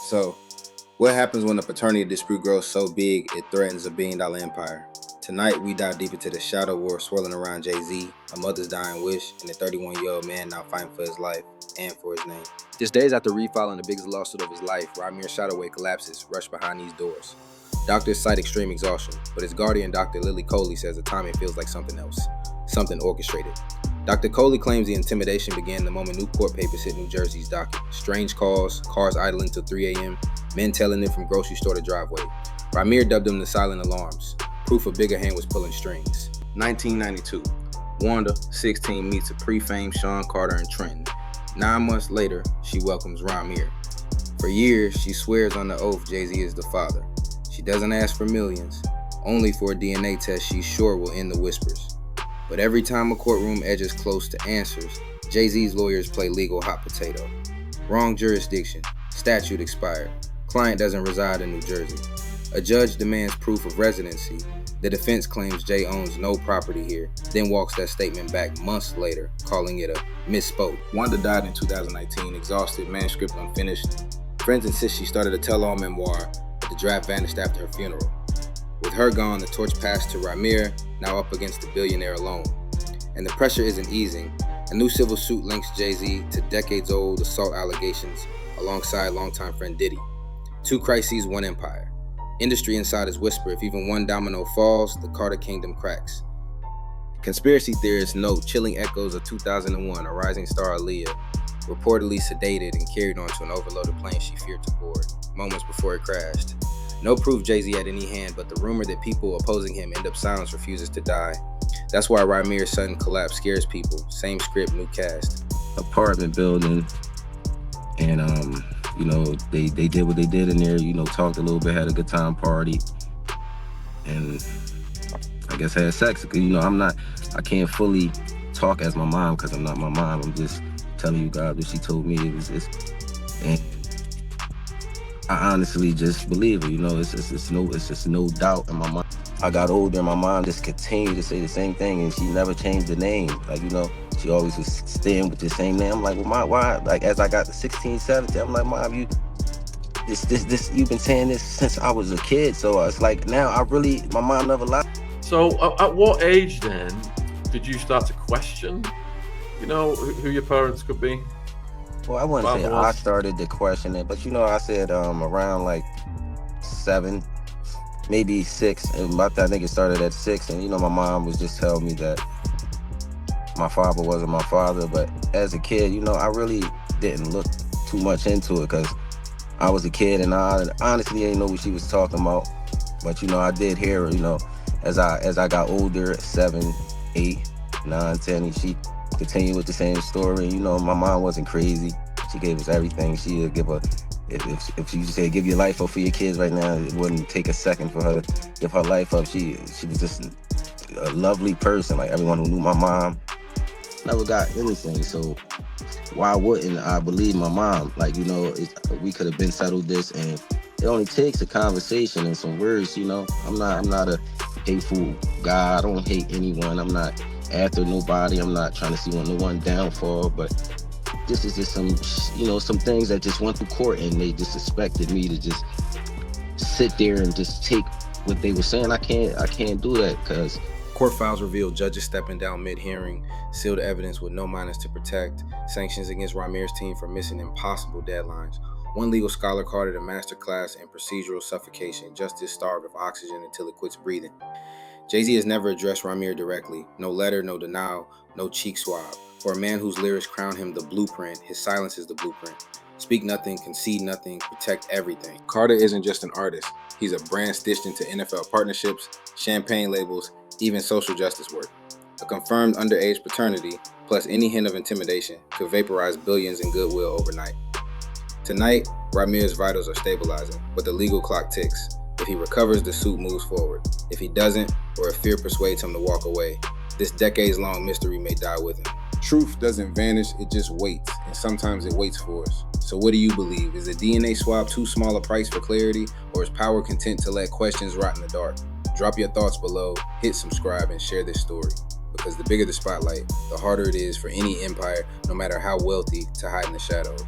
So, what happens when a paternity dispute grows so big it threatens a billion-dollar empire? Tonight, we dive deep into the shadow war swirling around Jay-Z, a mother's dying wish, and a 31-year-old man now fighting for his life and for his name. Just days after refiling the biggest lawsuit of his life, Ramir's Shadowway collapses, rushed behind these doors. Doctors cite extreme exhaustion, but his guardian, Dr. Lily Coley, says the timing feels like something else, something orchestrated. Dr. Coley claims the intimidation began the moment new court papers hit New Jersey's docket. Strange calls, cars idling till 3 a.m., men telling it from grocery store to driveway. Ramir dubbed them the silent alarms, proof a bigger hand was pulling strings. 1992, Wanda, 16, meets a pre-famed Sean Carter in Trenton. 9 months later, she welcomes Ramir. For years, she swears on the oath Jay-Z is the father. She doesn't ask for millions, only for a DNA test she's sure will end the whispers. But every time a courtroom edges close to answers, Jay-Z's lawyers play legal hot potato. Wrong jurisdiction, statute expired, client doesn't reside in New Jersey. A judge demands proof of residency. The defense claims Jay owns no property here, then walks that statement back months later, calling it a misspoke. Wanda died in 2019, exhausted, manuscript unfinished. Friends insist she started a tell-all memoir, but the draft vanished after her funeral. With her gone, the torch passed to Ramir, now up against the billionaire alone. And the pressure isn't easing. A new civil suit links Jay-Z to decades-old assault allegations alongside longtime friend Diddy. 2 crises, 1 empire. Industry insiders whisper if even one domino falls, the Carter kingdom cracks. Conspiracy theorists note chilling echoes of 2001, a rising star Aaliyah, reportedly sedated and carried onto an overloaded plane she feared to board, moments before it crashed. No proof Jay-Z had any hand, but the rumor that people opposing him end up silenced refuses to die. That's why Ramir's sudden collapse scares people. Same script, new cast. Apartment building, and they did what they did in there. Talked a little bit, had a good time, party, and I guess had sex. I can't fully talk as my mom because I'm not my mom. I'm just telling you guys what she told me. It was just, and I honestly just believe it. It's just no doubt in my mind. I got older and my mom just continued to say the same thing, and she never changed the name. She always was staying with the same name. I'm like, well, Mom, why? As I got to 16, 17, I'm like, Mom, you've been saying this since I was a kid. So it's like now my mom never lied. So at what age then did you start to question, who your parents could be? Well, I wouldn't say I started to question it, but I said around like 7, maybe 6, and I think it started at 6. And my mom was just telling me that my father wasn't my father. But as a kid, I really didn't look too much into it because I was a kid and I honestly didn't know what she was talking about. But I did hear her. As I got older, 7, 8, 9, 10, and she continued with the same story. My mom wasn't crazy. She gave us everything. She would give if she said give your life up for your kids right now, it wouldn't take a second for her to give her life up. She was just a lovely person. Like everyone who knew my mom never got anything. So why wouldn't I believe my mom? We could have been settled this, and it only takes a conversation and some words. I'm not a hateful guy. I don't hate anyone. I'm not after nobody. I'm not trying to see no one downfall, but this is just some things that just went through court, and they just expected me to just sit there and just take what they were saying. I can't do that because Court files reveal judges stepping down mid-hearing, sealed evidence with no minors to protect, sanctions against Ramir's team for missing impossible deadlines. One legal scholar called it a masterclass in procedural suffocation, justice starved of oxygen until it quits breathing. Jay-Z has never addressed Ramir directly. No letter, no denial, no cheek swab. For a man whose lyrics crown him the blueprint, his silence is the blueprint. Speak nothing, concede nothing, protect everything. Carter isn't just an artist. He's a brand stitched into NFL partnerships, champagne labels, even social justice work. A confirmed underage paternity, plus any hint of intimidation, could vaporize billions in goodwill overnight. Tonight, Ramir's vitals are stabilizing, but the legal clock ticks. If he recovers, the suit moves forward. If he doesn't, or if fear persuades him to walk away, this decades-long mystery may die with him. Truth doesn't vanish, it just waits, and sometimes it waits for us. So what do you believe? Is a DNA swab too small a price for clarity, or is power content to let questions rot in the dark? Drop your thoughts below, hit subscribe, and share this story. Because the bigger the spotlight, the harder it is for any empire, no matter how wealthy, to hide in the shadows.